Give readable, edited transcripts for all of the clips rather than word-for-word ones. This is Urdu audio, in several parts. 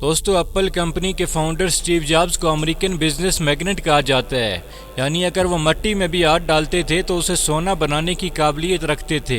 دوستو ایپل کمپنی کے فاؤنڈر اسٹیو جابز کو امریکن بزنس میگنٹ کہا جاتا ہے، یعنی اگر وہ مٹی میں بھی ہاتھ ڈالتے تھے تو اسے سونا بنانے کی قابلیت رکھتے تھے،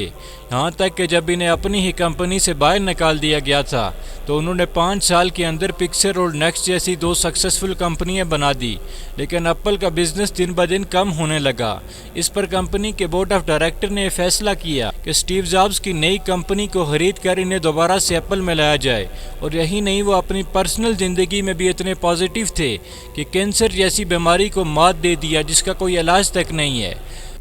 یہاں تک کہ جب انہیں اپنی ہی کمپنی سے باہر نکال دیا گیا تھا تو انہوں نے 5 سال کے اندر پکسر اور نیکسٹ جیسی 2 سکسیسفل کمپنیاں بنا دی، لیکن ایپل کا بزنس دن بدن کم ہونے لگا۔ اس پر کمپنی کے بورڈ آف ڈائریکٹر نے فیصلہ کیا کہ اسٹیو جابز کی نئی کمپنی کو خرید کر انہیں دوبارہ سے ایپل میں لایا جائے، اور یہی نہیں، وہ اپنی پرسنل زندگی میں بھی اتنے پازیٹیو تھے کہ کینسر جیسی بیماری کو مات دے دیا جس کا کوئی علاج تک نہیں ہے۔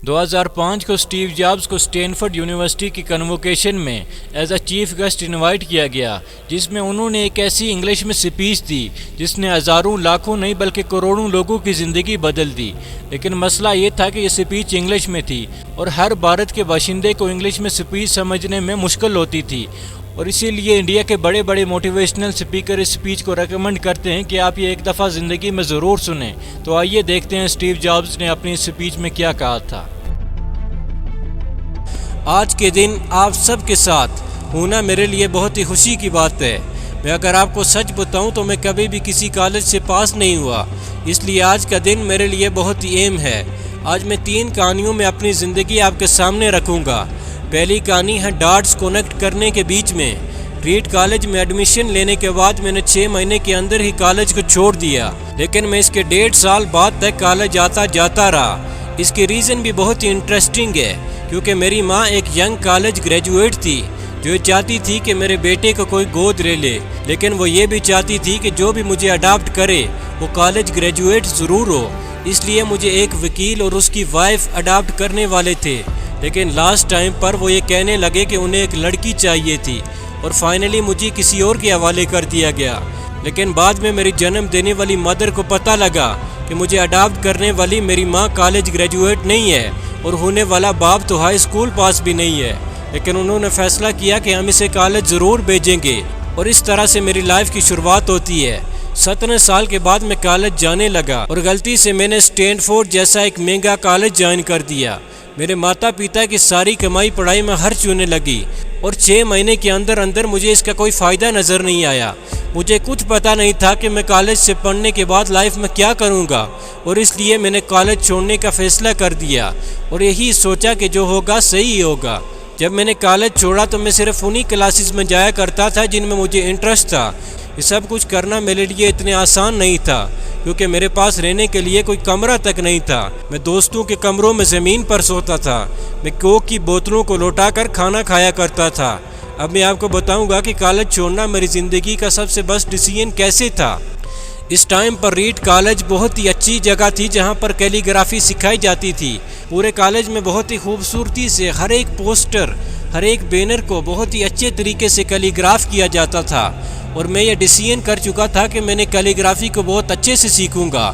2005 کو اسٹیو جابز کو اسٹینفورڈ یونیورسٹی کی کنووکیشن میں as a chief guest invite کیا گیا، جس میں انہوں نے ایک ایسی انگلش میں سپیچ دی جس نے ہزاروں لاکھوں نہیں بلکہ کروڑوں لوگوں کی زندگی بدل دی۔ لیکن مسئلہ یہ تھا کہ یہ سپیچ انگلش میں تھی اور ہر بھارت کے باشندے کو انگلش میں سپیچ سمجھنے میں مشکل ہوتی تھی، اور اسی لیے انڈیا کے بڑے بڑے موٹیویشنل سپیکر اس سپیچ کو ریکمنڈ کرتے ہیں کہ آپ یہ ایک دفعہ زندگی میں ضرور سنیں۔ تو آئیے دیکھتے ہیں اسٹیو جابز نے اپنی سپیچ میں کیا کہا تھا۔ آج کے دن آپ سب کے ساتھ ہونا میرے لیے بہت ہی خوشی کی بات ہے۔ میں اگر آپ کو سچ بتاؤں تو میں کبھی بھی کسی کالج سے پاس نہیں ہوا، اس لیے آج کا دن میرے لیے بہت ہی اہم ہے۔ آج میں 3 کہانیوں میں اپنی زندگی آپ کے سامنے رکھوں گا۔ پہلی کہانی ہے ڈاٹس کنیکٹ کرنے کے بیچ میں۔ ریڈ کالج میں ایڈمیشن لینے کے بعد میں نے 6 مہینے کے اندر ہی کالج کو چھوڑ دیا، لیکن میں اس کے 1.5 سال بعد تک کالج آتا جاتا رہا۔ اس کی ریزن بھی بہت ہی انٹرسٹنگ ہے، کیونکہ میری ماں ایک ینگ کالج گریجویٹ تھی جو چاہتی تھی کہ میرے بیٹے کو کوئی گود لے لے، لیکن وہ یہ بھی چاہتی تھی کہ جو بھی مجھے اڈاپٹ کرے وہ کالج گریجویٹ ضرور ہو۔ اس لیے مجھے ایک وکیل اور اس کی وائف اڈاپٹ کرنے والے تھے، لیکن لاسٹ ٹائم پر وہ یہ کہنے لگے کہ انہیں ایک لڑکی چاہیے تھی، اور فائنلی مجھے کسی اور کے حوالے کر دیا گیا۔ لیکن بعد میں میری جنم دینے والی مدر کو پتہ لگا کہ مجھے اڈاپٹ کرنے والی میری ماں کالج گریجویٹ نہیں ہے، اور ہونے والا باپ تو ہائی اسکول پاس بھی نہیں ہے، لیکن انہوں نے فیصلہ کیا کہ ہم اسے کالج ضرور بھیجیں گے، اور اس طرح سے میری لائف کی شروعات ہوتی ہے۔ 17 سال کے بعد میں کالج جانے لگا، اور غلطی سے میں نے اسٹینفورڈ جیسا ایک مہنگا کالج جوائن کر دیا۔ میرے ماتا پتا کی ساری کمائی پڑھائی میں خرچ ہونے لگی، اور 6 مہینے کے اندر مجھے اس کا کوئی فائدہ نظر نہیں آیا۔ مجھے کچھ پتہ نہیں تھا کہ میں کالج سے پڑھنے کے بعد لائف میں کیا کروں گا، اور اس لیے میں نے کالج چھوڑنے کا فیصلہ کر دیا، اور یہی سوچا کہ جو ہوگا صحیح ہوگا۔ جب میں نے کالج چھوڑا تو میں صرف انہی کلاسز میں جایا کرتا تھا جن میں مجھے انٹرسٹ تھا۔ یہ سب کچھ کرنا میرے لیے اتنے آسان نہیں تھا، کیونکہ میرے پاس رہنے کے لیے کوئی کمرہ تک نہیں تھا۔ میں دوستوں کے کمروں میں زمین پر سوتا تھا، میں کوک کی بوتلوں کو لوٹا کر کھانا کھایا کرتا تھا۔ اب میں آپ کو بتاؤں گا کہ کالج چھوڑنا میری زندگی کا سب سے بیسٹ ڈیسیژن کیسے تھا۔ اس ٹائم پر ریڈ کالج بہت ہی اچھی جگہ تھی جہاں پر کیلی گرافی سکھائی جاتی تھی۔ پورے کالج میں بہت ہی خوبصورتی سے ہر ایک پوسٹر، ہر ایک بینر کو بہت ہی اچھے طریقے سے کیلی گراف کیا جاتا تھا، اور میں یہ ڈیسیژن کر چکا تھا کہ میں نے کیلی گرافی کو بہت اچھے سے سیکھوں گا۔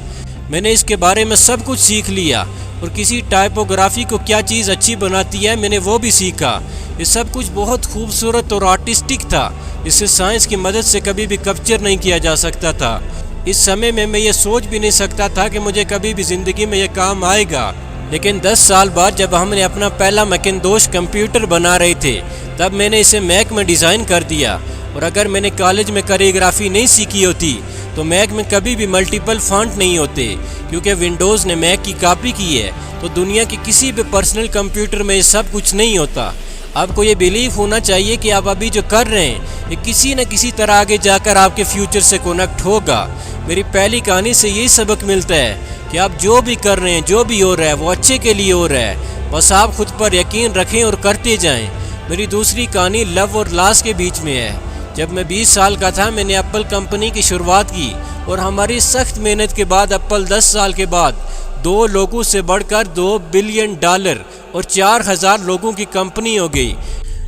میں نے اس کے بارے میں سب کچھ سیکھ لیا، اور کسی ٹائپوگرافی کو کیا چیز اچھی بناتی ہے میں نے وہ بھی سیکھا۔ یہ سب کچھ بہت خوبصورت اور آرٹسٹک تھا، جسے سائنس کی مدد سے کبھی بھی کیپچر نہیں کیا جا سکتا تھا۔ اس سمے میں یہ سوچ بھی نہیں سکتا تھا کہ مجھے کبھی بھی زندگی میں یہ کام آئے گا۔ لیکن 10 سال بعد جب ہم نے اپنا پہلا میکنتوش کمپیوٹر بنا رہے تھے، تب میں نے اسے میک میں ڈیزائن کر دیا، اور اگر میں نے کالج میں کیلی گرافی نہیں سیکھی ہوتی تو میک میں کبھی بھی ملٹیپل فونٹ نہیں ہوتے، کیونکہ ونڈوز نے میک کی کاپی کی ہے، تو دنیا کے کسی بھی پرسنل کمپیوٹر میں یہ سب کچھ نہیں ہوتا۔ آپ کو یہ بیلیف ہونا چاہیے کہ آپ ابھی جو کر رہے ہیں یہ کسی نہ کسی طرح آگے جا کر آپ کے فیوچر سے کنیکٹ ہوگا۔ میری پہلی کہانی سے یہی سبق ملتا ہے کہ آپ جو بھی کر رہے ہیں، جو بھی ہو رہا ہے وہ اچھے کے لیے ہو رہا ہے، بس آپ خود پر یقین رکھیں اور کرتے جائیں۔ میری دوسری کہانی لو اور لاس کے بیچ میں ہے۔ جب میں 20 سال کا تھا میں نے ایپل کمپنی کی شروعات کی، اور ہماری سخت محنت کے بعد ایپل 10 سال کے بعد 2 لوگوں سے بڑھ کر $2 بلین اور 4000 لوگوں کی کمپنی ہو گئی۔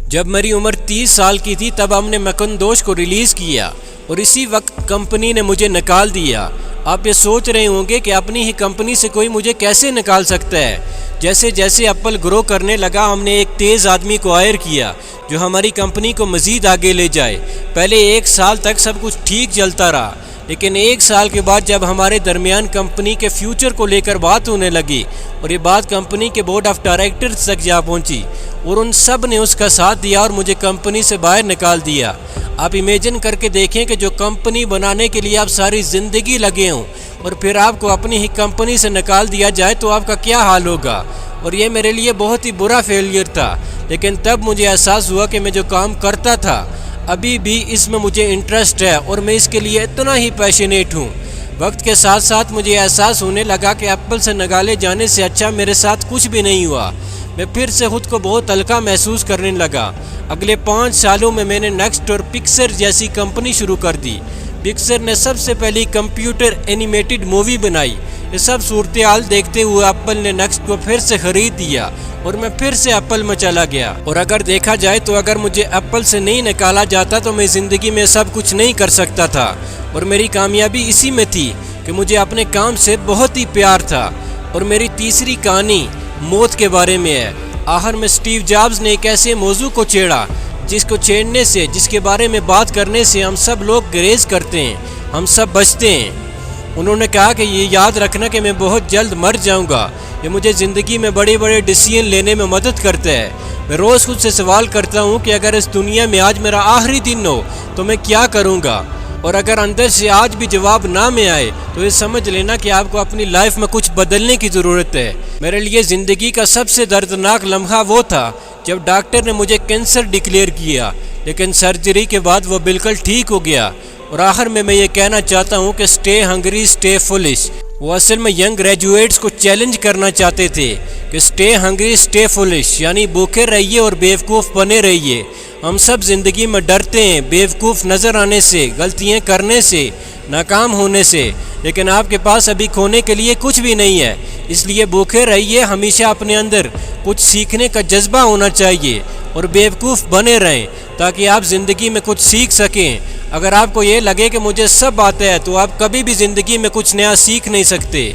جب میری عمر 30 سال کی تھی تب ہم نے میکنتوش کو ریلیز کیا، اور اسی وقت کمپنی نے مجھے نکال دیا۔ آپ یہ سوچ رہے ہوں گے کہ اپنی ہی کمپنی سے کوئی مجھے کیسے نکال سکتا ہے۔ جیسے جیسے ایپل گرو کرنے لگا ہم نے ایک تیز آدمی کو ہائر کیا جو ہماری کمپنی کو مزید آگے لے جائے۔ پہلے 1 سال تک سب کچھ ٹھیک چلتا رہا، لیکن 1 سال کے بعد جب ہمارے درمیان کمپنی کے فیوچر کو لے کر بات ہونے لگی اور یہ بات کمپنی کے بورڈ آف ڈائریکٹرز تک جا پہنچی اور ان سب نے اس کا ساتھ دیا اور مجھے کمپنی سے باہر نکال دیا۔ آپ امیجن کر کے دیکھیں کہ جو کمپنی بنانے کے لیے آپ ساری زندگی لگے ہوں اور پھر آپ کو اپنی ہی کمپنی سے نکال دیا جائے تو آپ کا کیا حال ہوگا۔ اور یہ میرے لیے بہت ہی برا فیلئر تھا، لیکن تب مجھے احساس ہوا کہ میں جو کام کرتا تھا ابھی بھی اس میں مجھے انٹرسٹ ہے اور میں اس کے لیے اتنا ہی پیشنیٹ ہوں۔ وقت کے ساتھ ساتھ مجھے احساس ہونے لگا کہ ایپل سے نکالے جانے سے اچھا میرے ساتھ کچھ بھی نہیں ہوا۔ میں پھر سے خود کو بہت ہلکا محسوس کرنے لگا۔ اگلے 5 سالوں میں نے نیکسٹ اور پکسر جیسی کمپنی شروع کر دی۔ پکسر نے سب سے پہلی کمپیوٹر اینیمیٹڈ مووی بنائی۔ یہ سب صورتحال دیکھتے ہوئے ایپل نے نیکسٹ کو پھر سے خرید دیا اور میں پھر سے ایپل میں چلا گیا۔ اور اگر دیکھا جائے تو اگر مجھے ایپل سے نہیں نکالا جاتا تو میں زندگی میں سب کچھ نہیں کر سکتا تھا، اور میری کامیابی اسی میں تھی کہ مجھے اپنے کام سے بہت ہی پیار تھا۔ اور میری تیسری کہانی موت کے بارے میں ہے۔ آخر میں اسٹیو جابز نے ایک ایسے موضوع کو چھیڑا جس کو چھیڑنے سے، جس کے بارے میں بات کرنے سے ہم سب لوگ گریز کرتے ہیں، ہم سب بچتے ہیں۔ انہوں نے کہا کہ یہ یاد رکھنا کہ میں بہت جلد مر جاؤں گا۔ یہ مجھے زندگی میں بڑے بڑے ڈیسیژن لینے میں مدد کرتا ہے۔ میں روز خود سے سوال کرتا ہوں کہ اگر اس دنیا میں آج میرا آخری دن ہو تو میں کیا کروں گا، اور اگر اندر سے آج بھی جواب نہ میں آئے تو یہ سمجھ لینا کہ آپ کو اپنی لائف میں کچھ بدلنے کی ضرورت ہے۔ میرے لیے زندگی کا سب سے دردناک لمحہ وہ تھا جب ڈاکٹر نے مجھے کینسر ڈکلیئر کیا، لیکن سرجری کے بعد وہ بالکل ٹھیک ہو گیا۔ اور آخر میں یہ کہنا چاہتا ہوں کہ اسٹے ہنگری اسٹے فولش۔ وہ اصل میں ینگ گریجویٹس کو چیلنج کرنا چاہتے تھے کہ اسٹے ہنگری اسٹے فولش، یعنی بھوکے رہیے اور بیوقوف بنے رہیے۔ ہم سب زندگی میں ڈرتے ہیں بیوقوف نظر آنے سے، غلطیاں کرنے سے، ناکام ہونے سے، لیکن آپ کے پاس ابھی کھونے کے لیے کچھ بھی نہیں ہے۔ اس لیے بھوکے رہیے، ہمیشہ اپنے اندر کچھ سیکھنے کا جذبہ ہونا چاہیے اور بیوقوف بنے رہیں تاکہ آپ زندگی میں کچھ سیکھ سکیں۔ اگر آپ کو یہ لگے کہ مجھے سب آتا ہے تو آپ کبھی بھی زندگی میں کچھ نیا سیکھ نہیں سکتے۔